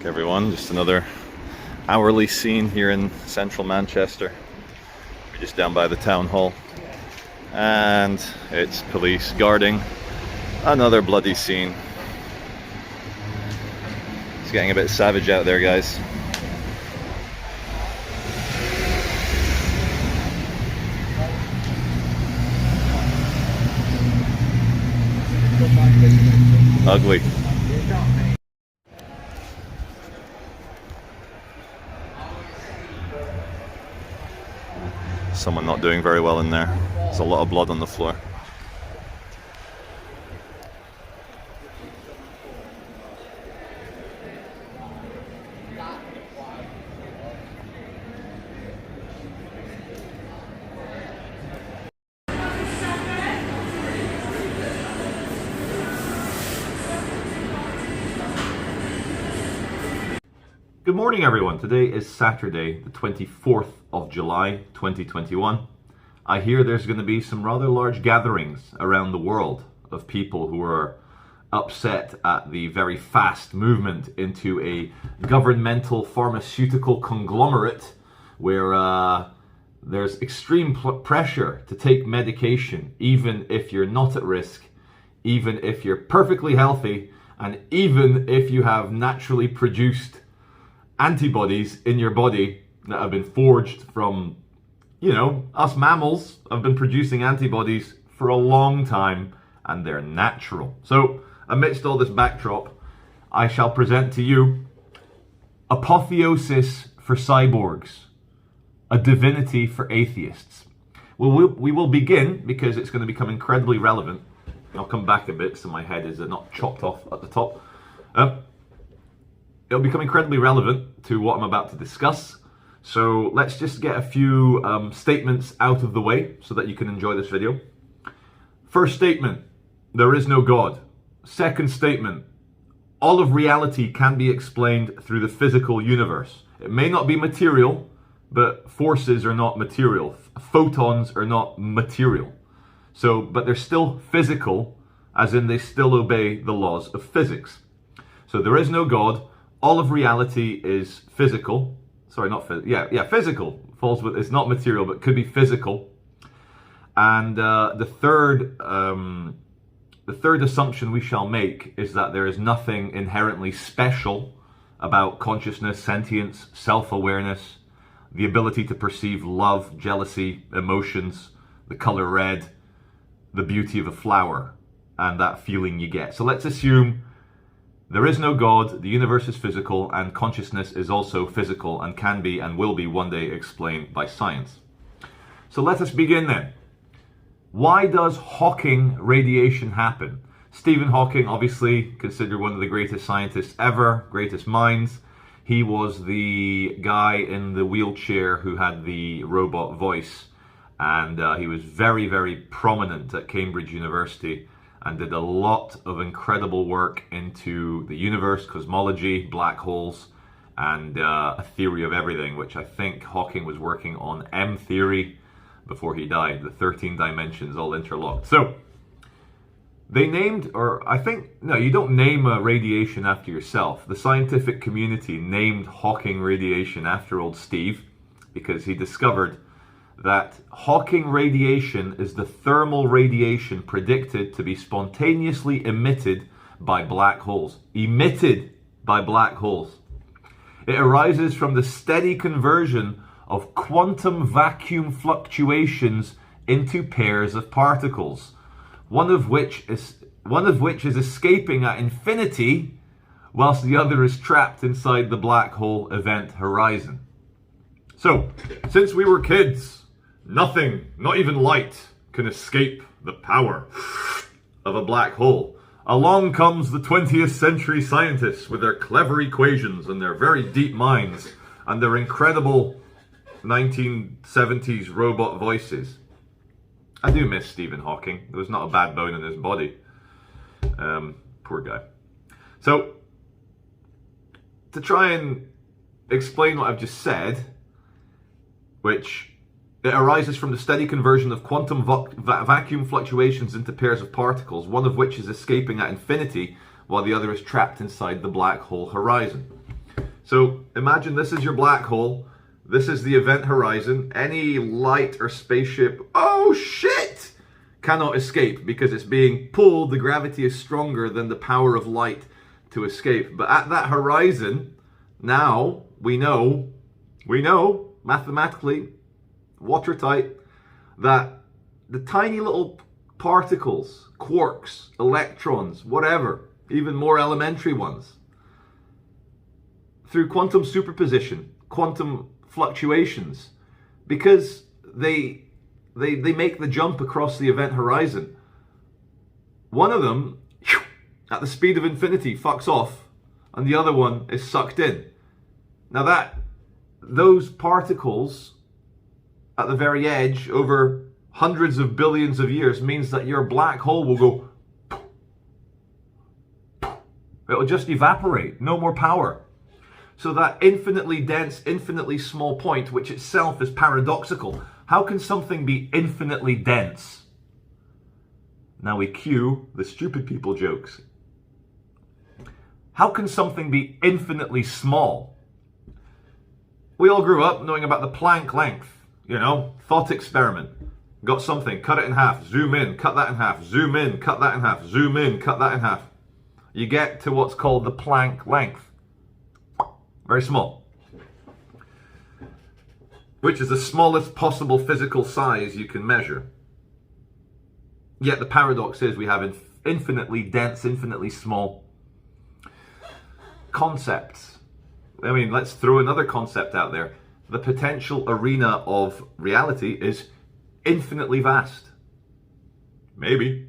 Everyone, just another hourly scene here in central Manchester. We're just down by the town hall and it's police guarding another bloody scene. It's getting a bit savage out there, guys. Ugly. Someone not doing very well in there. There's a lot of blood on the floor. Good morning, everyone. Today is Saturday, the 24th of July, 2021. I hear there's going to be some rather large gatherings around the world of people who are upset at the very fast movement into a governmental pharmaceutical conglomerate where there's extreme pressure to take medication, even if you're not at risk, even if you're perfectly healthy, and even if you have naturally produced antibodies in your body that have been forged from, you know, us mammals have been producing antibodies for a long time and they're natural. So amidst all this backdrop, I shall present to you Apotheosis for Cyborgs, a divinity for atheists. We will begin, because it's going to become incredibly relevant. I'll come back a bit so my head is not chopped off at the top. It'll become incredibly relevant to what I'm about to discuss. So let's just get a few statements out of the way so that you can enjoy this video. First statement, there is no God. Second statement, all of reality can be explained through the physical universe. It may not be material, but forces are not material. Photons are not material. So, but they're still physical, as in they still obey the laws of physics. So there is no God. All of reality is physical. Sorry, not physical. Yeah, physical. Falls with, it's not material, but could be physical. And the third assumption we shall make is that there is nothing inherently special about consciousness, sentience, self-awareness, the ability to perceive love, jealousy, emotions, the color red, the beauty of a flower, and that feeling you get. So let's assume there is no God, the universe is physical, and consciousness is also physical and can be and will be one day explained by science. So let us begin then. Why does Hawking radiation happen? Stephen Hawking, obviously considered one of the greatest scientists ever, greatest minds. He was the guy in the wheelchair who had the robot voice, and he was very, very prominent at Cambridge University and did a lot of incredible work into the universe, cosmology, black holes, and a theory of everything, which I think Hawking was working on M theory before he died, the 13 dimensions all interlocked. So they named, or I think, no, you don't name a radiation after yourself. The scientific community named Hawking radiation after old Steve because he discovered that Hawking radiation is the thermal radiation predicted to be spontaneously emitted by black holes. Emitted by black holes. It arises from the steady conversion of quantum vacuum fluctuations into pairs of particles, one of which is escaping at infinity, whilst the other is trapped inside the black hole event horizon. So, since we were kids, nothing, not even light, can escape the power of a black hole. Along comes the 20th century scientists with their clever equations and their very deep minds and their incredible 1970s robot voices. I do miss Stephen Hawking. There was not a bad bone in his body. Poor guy. So, to try and explain what I've just said, which it arises from the steady conversion of quantum vacuum fluctuations into pairs of particles, one of which is escaping at infinity while the other is trapped inside the black hole horizon. So imagine this is your black hole. This is the event horizon. Any light or spaceship, oh shit, cannot escape because it's being pulled. The gravity is stronger than the power of light to escape. But at that horizon, now we know mathematically, watertight, that the tiny little particles, quarks, electrons, whatever, even more elementary ones, through quantum superposition, quantum fluctuations, because they make the jump across the event horizon. One of them, at the speed of infinity, fucks off, and the other one is sucked in. Now those particles at the very edge over hundreds of billions of years means that your black hole will go, it'll just evaporate, no more power. So that infinitely dense, infinitely small point, which itself is paradoxical. How can something be infinitely dense? Now we cue the stupid people jokes. How can something be infinitely small? We all grew up knowing about the Planck length, you know, thought experiment. Got something, cut it in half, zoom in, cut that in half, zoom in, cut that in half, zoom in, cut that in half. You get to what's called the Planck length. Very small. Which is the smallest possible physical size you can measure. Yet the paradox is we have infinitely dense, infinitely small concepts. I mean, let's throw another concept out there. The potential arena of reality is infinitely vast. Maybe.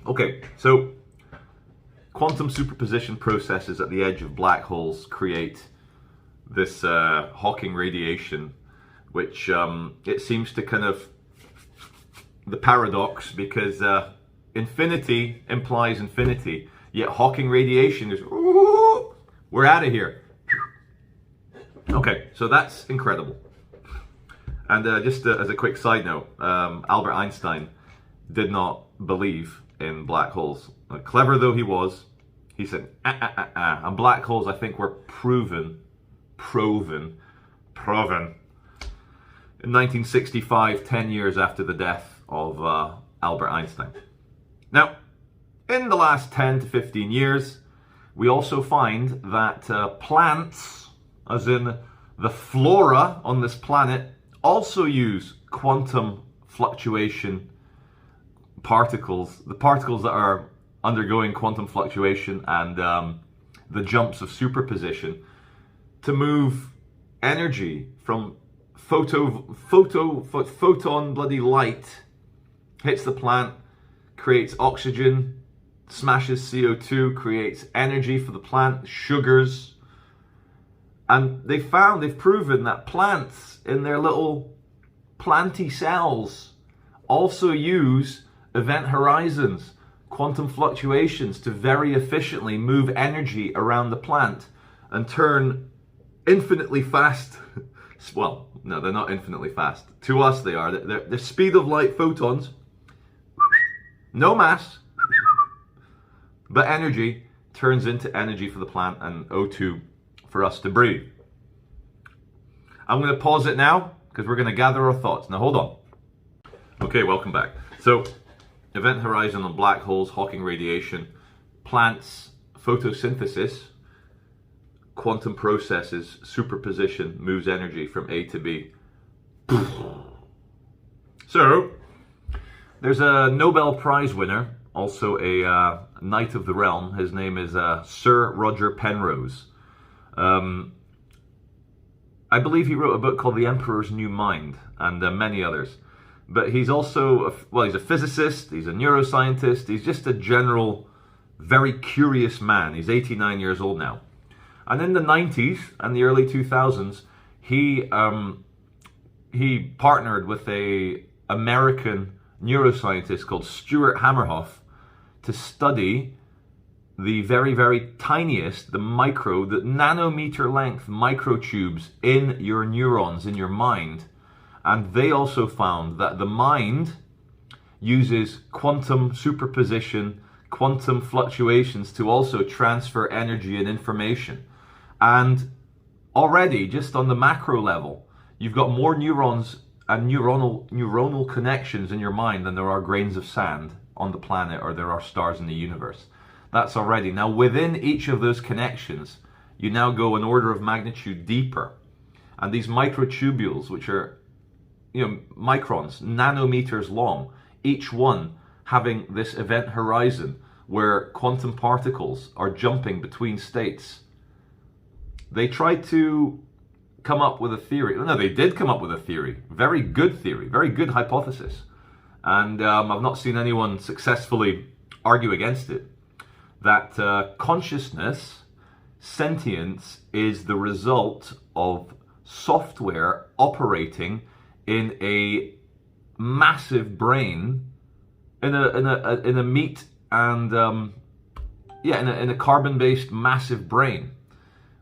Okay, so quantum superposition processes at the edge of black holes create this Hawking radiation, which it seems to kind of, the paradox, because infinity implies infinity, yet Hawking radiation is, ooh, we're out of here. Okay, so that's incredible. And just as a quick side note, Albert Einstein did not believe in black holes. Clever though he was, he said, and black holes I think were proven in 1965, 10 years after the death of Albert Einstein. Now, in the last 10 to 15 years, we also find that plants, as in the flora on this planet, also use quantum fluctuation particles, the particles that are undergoing quantum fluctuation and the jumps of superposition, to move energy from photon bloody light, hits the plant, creates oxygen, smashes CO2, creates energy for the plant, sugars. And they've proven that plants in their little planty cells also use event horizons, quantum fluctuations, to very efficiently move energy around the plant and turn infinitely fast. Well, no, they're not infinitely fast. To us they are. They're speed of light photons, no mass, but energy turns into energy for the plant and O2 for us to breathe. I'm going to pause it now because we're going to gather our thoughts. Now hold on. Okay, welcome back. So, event horizon on black holes, Hawking radiation, plants, photosynthesis, quantum processes, superposition, moves energy from A to B. So, there's a Nobel Prize winner, also a Knight of the Realm. His name is Sir Roger Penrose. I believe he wrote a book called The Emperor's New Mind, and many others. But he's also, he's a physicist, he's a neuroscientist, he's just a general, very curious man. He's 89 years old now. And in the 90s and the early 2000s, he partnered with a American neuroscientist called Stuart Hamerhoff to study the very, very tiniest, the nanometer length microtubes in your neurons, in your mind. And they also found that the mind uses quantum superposition, quantum fluctuations to also transfer energy and information. And already, just on the macro level, you've got more neurons and neuronal connections in your mind than there are grains of sand on the planet or there are stars in the universe. That's already. Now, within each of those connections, you now go an order of magnitude deeper. And these microtubules, which are, microns, nanometers long, each one having this event horizon where quantum particles are jumping between states. They tried to come up with a theory. No, they did come up with a theory. Very good theory, very good hypothesis. And I've not seen anyone successfully argue against it. That consciousness, sentience, is the result of software operating in a massive brain, in a meat and in a carbon-based massive brain.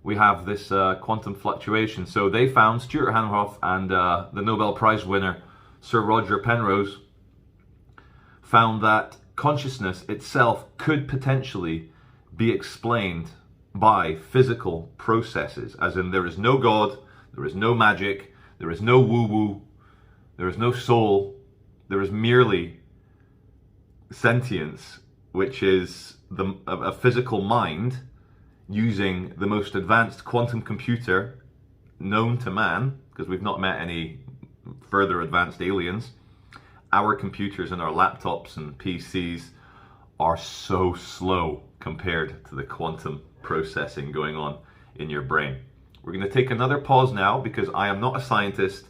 We have this quantum fluctuation. So they found, Stuart Hameroff and the Nobel Prize winner Sir Roger Penrose found that consciousness itself could potentially be explained by physical processes, as in there is no God, there is no magic, there is no woo-woo, there is no soul, there is merely sentience, which is a physical mind using the most advanced quantum computer known to man, because we've not met any further advanced aliens. Our computers and our laptops and PCs are so slow compared to the quantum processing going on in your brain. We're going to take another pause now because I am not a scientist,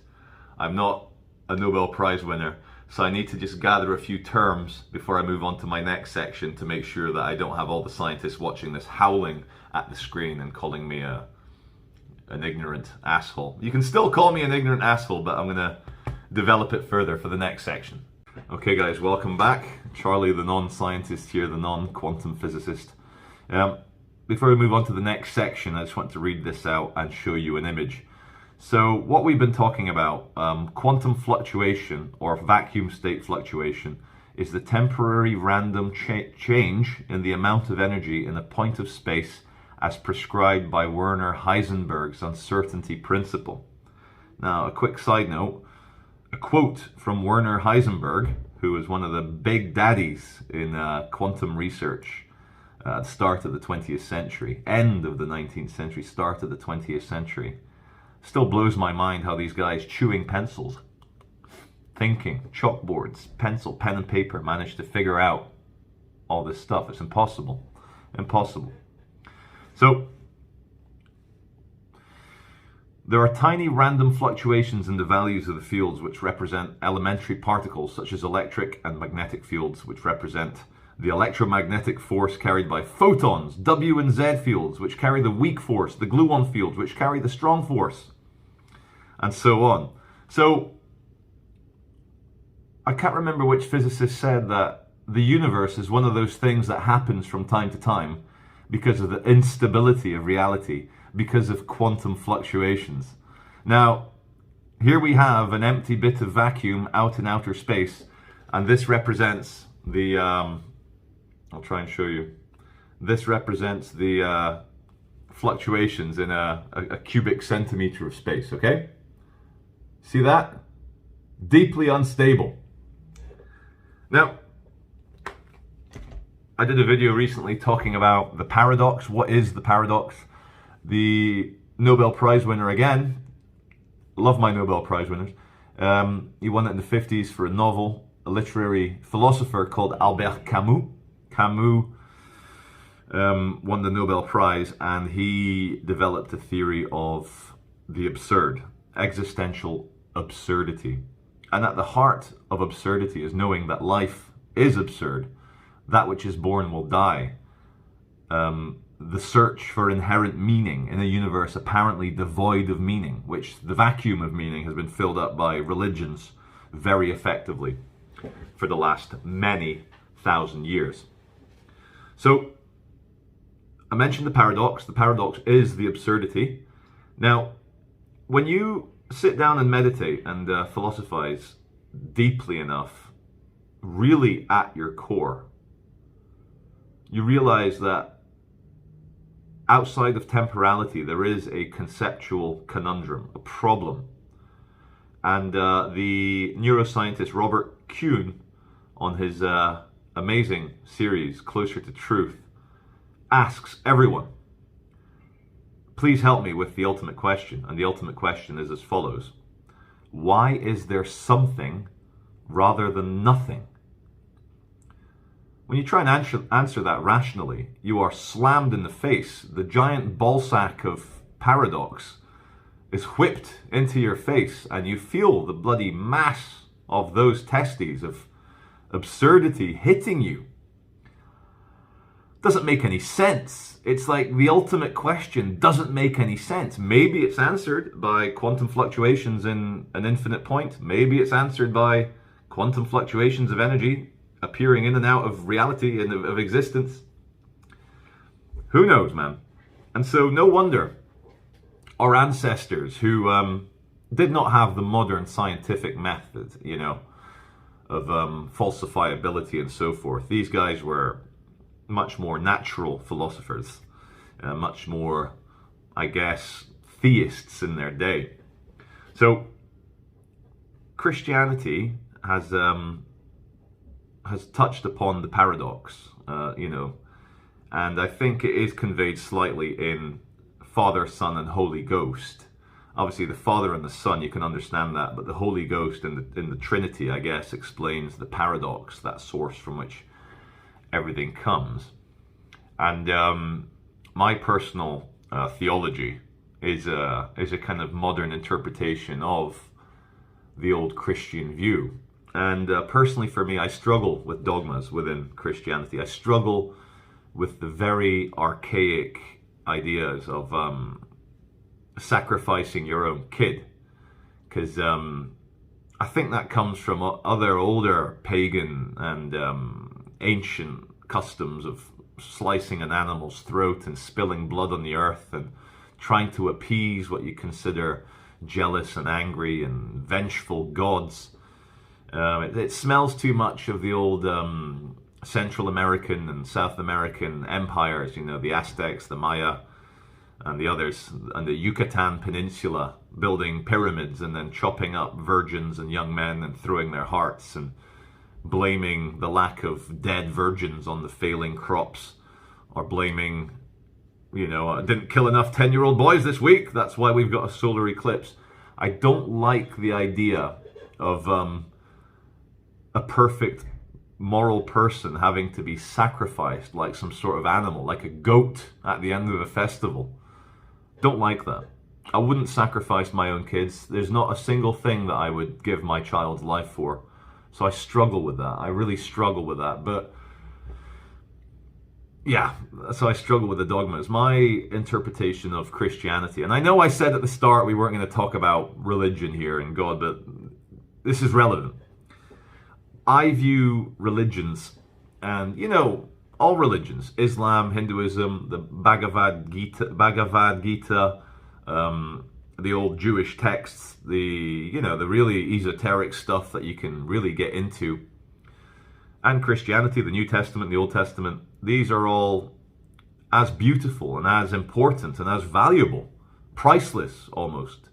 I'm not a Nobel Prize winner, so I need to just gather a few terms before I move on to my next section to make sure that I don't have all the scientists watching this howling at the screen and calling me an ignorant asshole. You can still call me an ignorant asshole, but I'm going to develop it further for the next section. Okay guys, welcome back. Charlie the non-scientist here, the non-quantum physicist. Before we move on to the next section, I just want to read this out and show you an image. So what we've been talking about, quantum fluctuation or vacuum state fluctuation, is the temporary random change in the amount of energy in a point of space as prescribed by Werner Heisenberg's uncertainty principle. Now, a quick side note, a quote from Werner Heisenberg, who is one of the big daddies in quantum research at the start of the 20th century, end of the 19th century, start of the 20th century. Still blows my mind how these guys chewing pencils, thinking, chalkboards, pencil, pen and paper, managed to figure out all this stuff. It's impossible. Impossible. So, there are tiny random fluctuations in the values of the fields which represent elementary particles such as electric and magnetic fields, which represent the electromagnetic force carried by photons, W and Z fields, which carry the weak force, the gluon fields, which carry the strong force, and so on. So, I can't remember which physicist said that the universe is one of those things that happens from time to time because of the instability of reality, because of quantum fluctuations. Now, here we have an empty bit of vacuum out in outer space, and this represents the, I'll try and show you. This represents the fluctuations in a cubic centimeter of space, okay? See that? Deeply unstable. Now, I did a video recently talking about the paradox. What is the paradox? The Nobel Prize winner again, love my Nobel Prize winners, he won it in the 50s for a novel, a literary philosopher called Albert Camus. Camus won the Nobel Prize, and he developed a theory of the absurd, existential absurdity. And at the heart of absurdity is knowing that life is absurd. That which is born will die. The search for inherent meaning in a universe apparently devoid of meaning, which the vacuum of meaning has been filled up by religions very effectively for the last many thousand years. So, I mentioned the paradox. The paradox is the absurdity. Now, when you sit down and meditate and philosophize deeply enough, really at your core, you realize that outside of temporality, there is a conceptual conundrum, a problem. And the neuroscientist Robert Kuhn, on his amazing series, Closer to Truth, asks everyone, please help me with the ultimate question. And the ultimate question is as follows. Why is there something rather than nothing? When you try and answer that rationally, you are slammed in the face. The giant ballsack of paradox is whipped into your face, and you feel the bloody mass of those testes of absurdity hitting you. Doesn't make any sense. It's like the ultimate question doesn't make any sense. Maybe it's answered by quantum fluctuations in an infinite point. Maybe it's answered by quantum fluctuations of energy appearing in and out of reality and of existence. Who knows, man? And so no wonder our ancestors, who did not have the modern scientific method, you know, of falsifiability and so forth. These guys were much more natural philosophers, much more, I guess, theists in their day. So Christianity has touched upon the paradox, you know, and I think it is conveyed slightly in Father, Son, and Holy Ghost. Obviously, the Father and the Son, you can understand that, but the Holy Ghost in the Trinity, I guess, explains the paradox, that source from which everything comes. And my personal theology is a kind of modern interpretation of the old Christian view. And personally, for me, I struggle with dogmas within Christianity. I struggle with the very archaic ideas of sacrificing your own kid, because I think that comes from other older pagan and ancient customs of slicing an animal's throat and spilling blood on the earth and trying to appease what you consider jealous and angry and vengeful gods. It smells too much of the old Central American and South American empires, you know, the Aztecs, the Maya, and the others, and the Yucatan Peninsula, building pyramids and then chopping up virgins and young men and throwing their hearts and blaming the lack of dead virgins on the failing crops, or blaming, you know, I didn't kill enough 10-year-old boys this week, that's why we've got a solar eclipse. I don't like the idea of a perfect moral person having to be sacrificed like some sort of animal, like a goat at the end of a festival. Don't like that. I wouldn't sacrifice my own kids. There's not a single thing that I would give my child's life for. So I struggle with that. I really struggle with that. But yeah, so I struggle with the dogmas. My interpretation of Christianity, and I know I said at the start we weren't going to talk about religion here and God, but this is relevant. I view religions, and you know, all religions, Islam, Hinduism, the Bhagavad Gita, the old Jewish texts, the really esoteric stuff that you can really get into, and Christianity, the New Testament, the Old Testament. These are all as beautiful and as important and as valuable, priceless almost.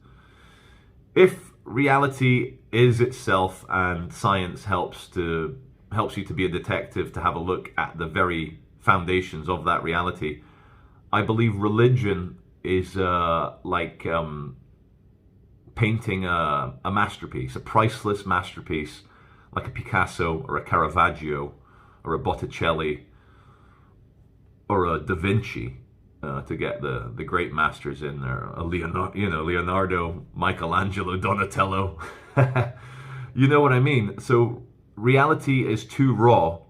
If reality is itself and science helps you to be a detective, to have a look at the very foundations of that reality, I believe religion is like painting a masterpiece, a priceless masterpiece, like a Picasso or a Caravaggio or a Botticelli or a Da Vinci, to get the great masters in there, a Leonardo, Michelangelo, Donatello. You know what I mean? So reality is too raw,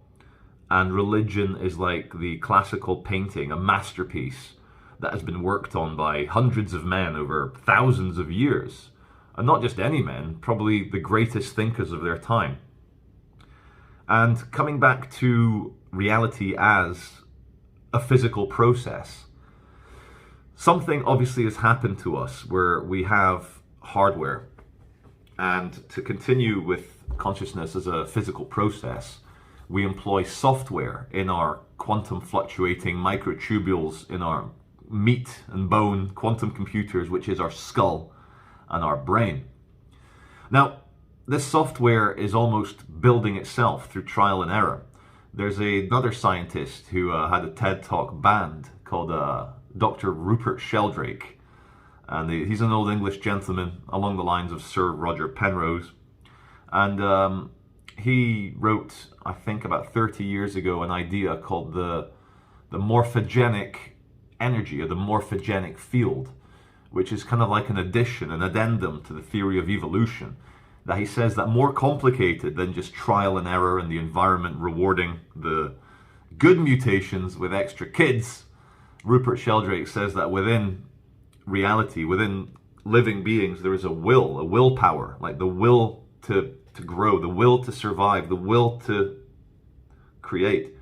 and religion is like the classical painting, a masterpiece that has been worked on by hundreds of men over thousands of years. And not just any men, probably the greatest thinkers of their time. And coming back to reality as a physical process, something obviously has happened to us where we have hardware. And to continue with consciousness as a physical process, we employ software in our quantum fluctuating microtubules in our meat and bone quantum computers, which is our skull and our brain. Now, this software is almost building itself through trial and error. There's another scientist who had a TED Talk banned called Dr. Rupert Sheldrake. And he's an old English gentleman along the lines of Sir Roger Penrose. And he wrote, I think about 30 years ago, an idea called the morphogenic energy, or the morphogenic field, which is kind of like an addition, an addendum to the theory of evolution. That he says that more complicated than just trial and error and the environment rewarding the good mutations with extra kids. Rupert Sheldrake says that within reality, within living beings, there is a willpower, like the will to grow, the will to survive, the will to create.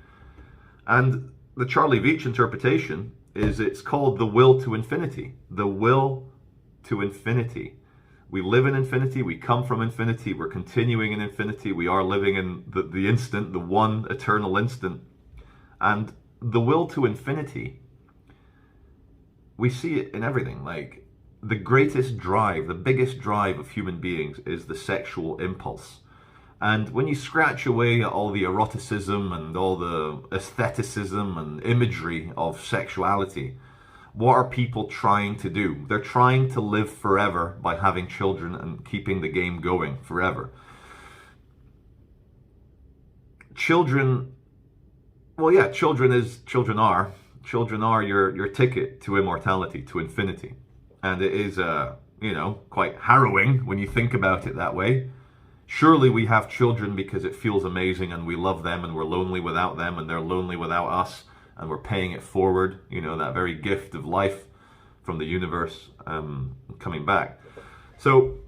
And the Charlie Veitch interpretation is it's called the will to infinity. The will to infinity. We live in infinity, we come from infinity, we're continuing in infinity, we are living in the instant, the one eternal instant. And the will to infinity, we see it in everything. Like, the greatest drive, the biggest drive of human beings is the sexual impulse. And when you scratch away at all the eroticism and all the aestheticism and imagery of sexuality, what are people trying to do? They're trying to live forever by having children and keeping the game going forever. Children, well, yeah, children are your ticket to immortality, to infinity. And it is, quite harrowing when you think about it that way. Surely we have children because it feels amazing and we love them and we're lonely without them and they're lonely without us. And we're paying it forward, that very gift of life from the universe coming back. So,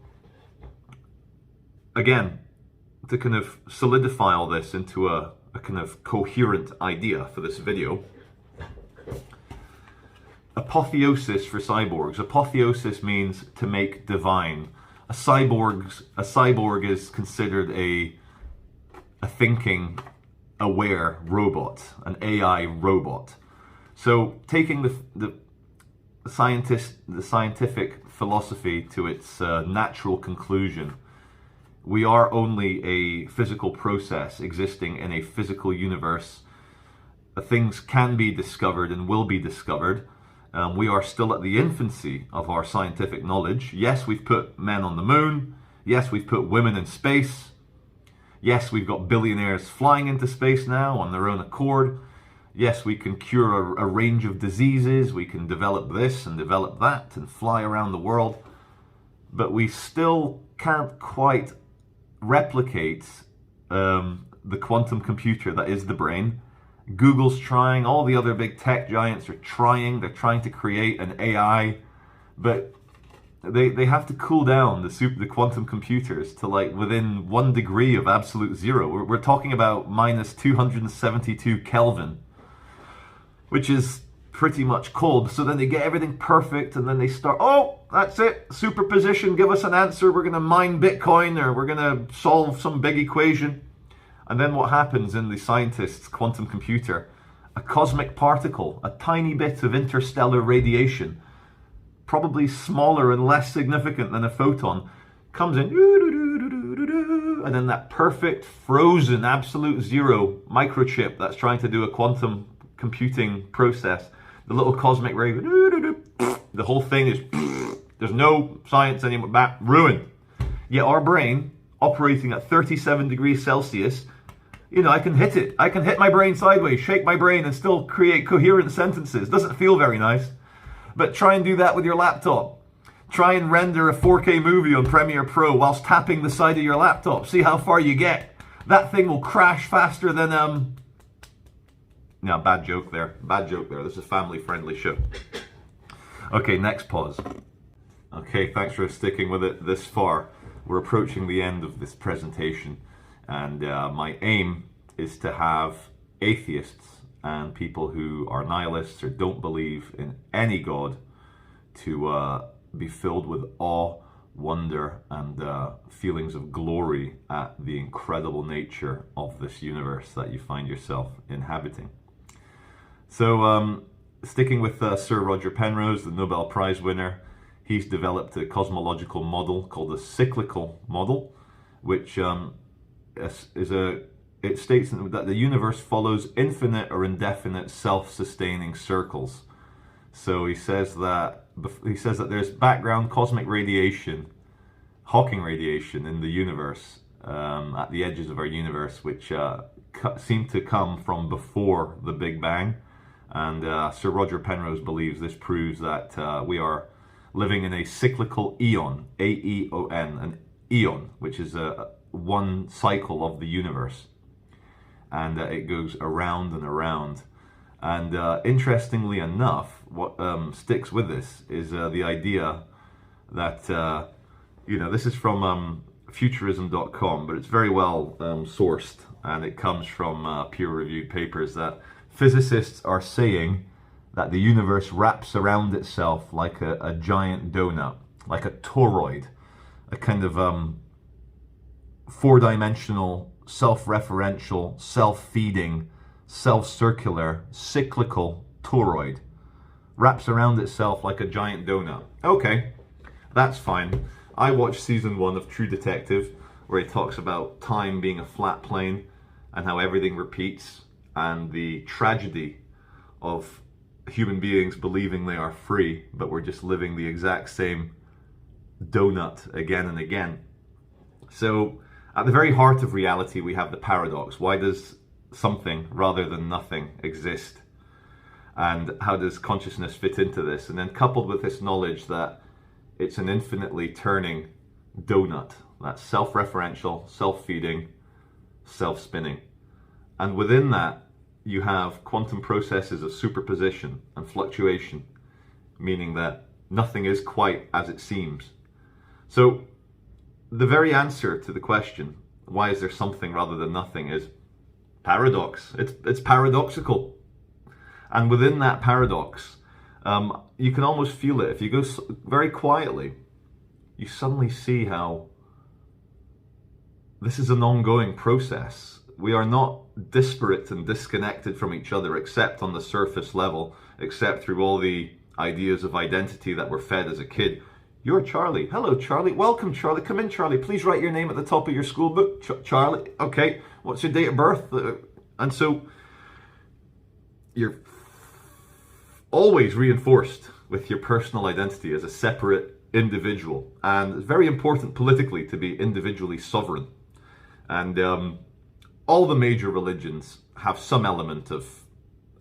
again, to kind of solidify all this into a kind of coherent idea for this video, apotheosis for cyborgs. Apotheosis means to make divine. A cyborg is considered a thinking, aware robot, an AI robot. So taking the scientific philosophy to its natural conclusion, we are only a physical process existing in a physical universe. Things can be discovered and will be discovered. We are still at the infancy of our scientific knowledge. Yes, we've put men on the moon. Yes, we've put women in space. Yes, we've got billionaires flying into space now on their own accord. Yes, we can cure a range of diseases. We can develop this and develop that and fly around the world. But we still can't quite replicate the quantum computer that is the brain. Google's trying, all the other big tech giants are trying. They're trying to create an AI, but they have to cool down the quantum computers to like within 1 degree of absolute zero. We're talking about minus 272 Kelvin, which is pretty much cold. So then they get everything perfect and then they start, oh, that's it, superposition, give us an answer. We're going to mine Bitcoin or we're going to solve some big equation. And then what happens in the scientist's quantum computer? A cosmic particle, a tiny bit of interstellar radiation, probably smaller and less significant than a photon, comes in, and then that perfect frozen absolute zero microchip that's trying to do a quantum computing process, the little cosmic ray, the whole thing is, there's no science anymore, ruined. Yet our brain, operating at 37 degrees Celsius, I can hit it. I can hit my brain sideways, shake my brain, and still create coherent sentences. Doesn't feel very nice. But try and do that with your laptop. Try and render a 4K movie on Premiere Pro whilst tapping the side of your laptop. See how far you get. That thing will crash faster than... No, bad joke there. Bad joke there. This is a family-friendly show. Okay, next pause. Okay, thanks for sticking with it this far. We're approaching the end of this presentation. And my aim is to have atheists and people who are nihilists or don't believe in any God to be filled with awe, wonder, and feelings of glory at the incredible nature of this universe that you find yourself inhabiting. So sticking with Sir Roger Penrose, the Nobel Prize winner, he's developed a cosmological model called the cyclical model, which it states that the universe follows infinite or indefinite self-sustaining circles. So he says that there's background cosmic radiation, Hawking radiation in the universe, at the edges of our universe, which seem to come from before the Big Bang. And Sir Roger Penrose believes this proves that we are living in a cyclical eon, A-E-O-N, an eon, which is one cycle of the universe. And it goes around and around. And interestingly enough, what sticks with this is the idea that, this is from futurism.com, but it's very well sourced, and it comes from peer-reviewed papers, that physicists are saying that the universe wraps around itself like a giant donut, like a toroid, a kind of four-dimensional, self-referential, self-feeding, self-circular, cyclical toroid. Wraps around itself like a giant donut. Okay, that's fine. I watched season 1 of True Detective, where he talks about time being a flat plane and how everything repeats, and the tragedy of human beings believing they are free, but we're just living the exact same donut again and again. So at the very heart of reality, we have the paradox. Why does something rather than nothing exist? And how does consciousness fit into this? And then coupled with this knowledge that it's an infinitely turning donut, that's self-referential, self-feeding, self-spinning. And within that, you have quantum processes of superposition and fluctuation, meaning that nothing is quite as it seems. So the very answer to the question, why is there something rather than nothing, is paradox. It's paradoxical. And within that paradox, you can almost feel it. If you go very quietly, you suddenly see how this is an ongoing process. We are not disparate and disconnected from each other, except on the surface level, except through all the ideas of identity that were fed as a kid. You're Charlie. Hello, Charlie. Welcome, Charlie. Come in, Charlie. Please write your name at the top of your school book. Charlie. Okay. What's your date of birth? And so you're always reinforced with your personal identity as a separate individual. And it's very important politically to be individually sovereign. And all the major religions have some element of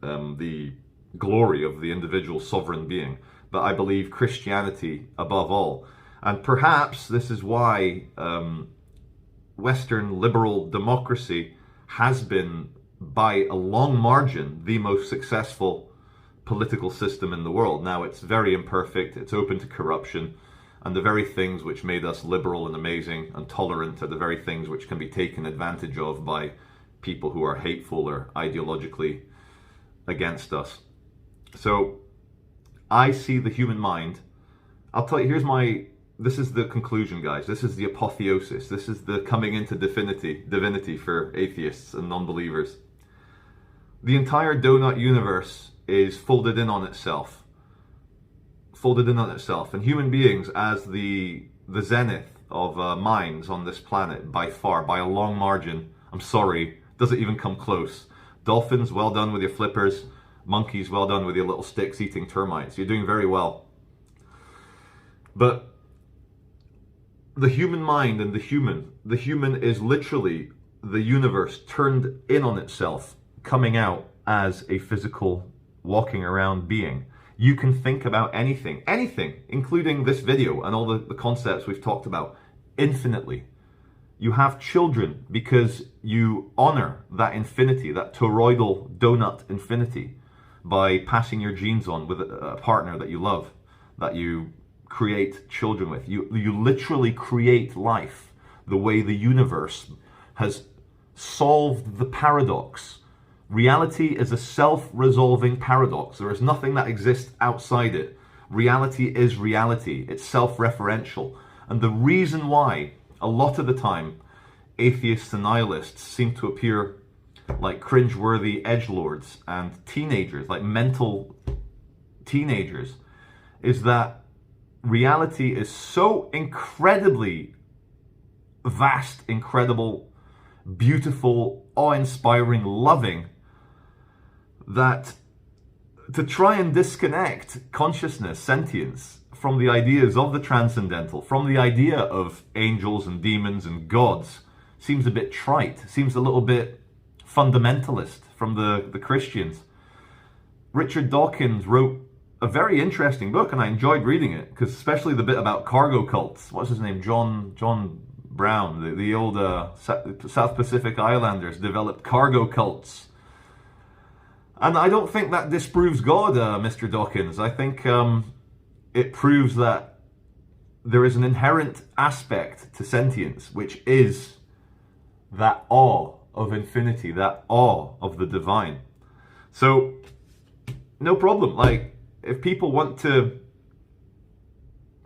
the glory of the individual sovereign being. But I believe Christianity above all. And perhaps this is why Western liberal democracy has been, by a long margin, the most successful political system in the world. Now, it's very imperfect, it's open to corruption, and the very things which made us liberal and amazing and tolerant are the very things which can be taken advantage of by people who are hateful or ideologically against us. So I see the human mind. I'll tell you, this is the conclusion, guys. This is the apotheosis. This is the coming into divinity for atheists and non-believers. The entire donut universe is folded in on itself. And human beings, as the zenith of minds on this planet, by far, by a long margin, I'm sorry, doesn't even come close. Dolphins, well done with your flippers. Monkeys, well done with your little sticks eating termites. You're doing very well. But the human mind and the human is literally the universe turned in on itself, coming out as a physical, walking around being. You can think about anything, including this video and all the concepts we've talked about, infinitely. You have children because you honor that infinity, that toroidal donut infinity, by passing your genes on with a partner that you love, that you create children with. You literally create life the way the universe has solved the paradox. Reality is a self-resolving paradox. There is nothing that exists outside it. Reality is reality. It's self-referential. And the reason why, a lot of the time, atheists and nihilists seem to appear like cringeworthy edgelords and teenagers, like mental teenagers is that reality is so incredibly vast, incredible, beautiful, awe-inspiring, loving, that to try and disconnect consciousness, sentience, from the ideas of the transcendental, from the idea of angels and demons and gods, seems a bit trite, seems a little bit fundamentalist from the Christians. Richard Dawkins wrote a very interesting book, and I enjoyed reading it, because especially the bit about cargo cults. What's his name? John Brown, the old South Pacific Islanders developed cargo cults. And I don't think that disproves God, Mr. Dawkins. I think it proves that there is an inherent aspect to sentience, which is that awe of infinity, that awe of the divine. So, no problem. Like, if people want to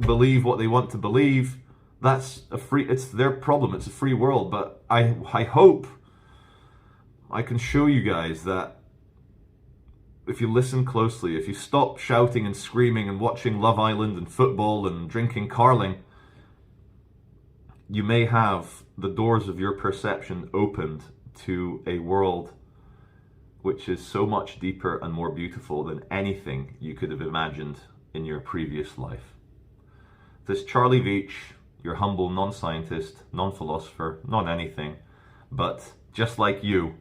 believe what they want to believe, it's their problem. It's a free world. But I hope I can show you guys that if you listen closely, if you stop shouting and screaming and watching Love Island and football and drinking Carling, you may have the doors of your perception opened to a world which is so much deeper and more beautiful than anything you could have imagined in your previous life. This is Charlie Veitch, your humble non-scientist, non-philosopher, non-anything, but just like you,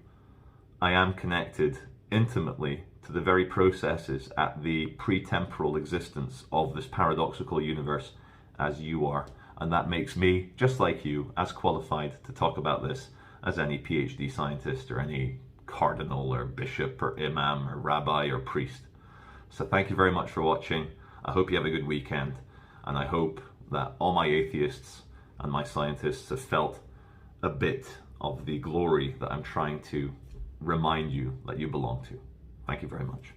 I am connected intimately to the very processes at the pre-temporal existence of this paradoxical universe as you are. And that makes me, just like you, as qualified to talk about this as any PhD scientist or any cardinal or bishop or imam or rabbi or priest. So thank you very much for watching. I hope you have a good weekend, and I hope that all my atheists and my scientists have felt a bit of the glory that I'm trying to remind you that you belong to. Thank you very much.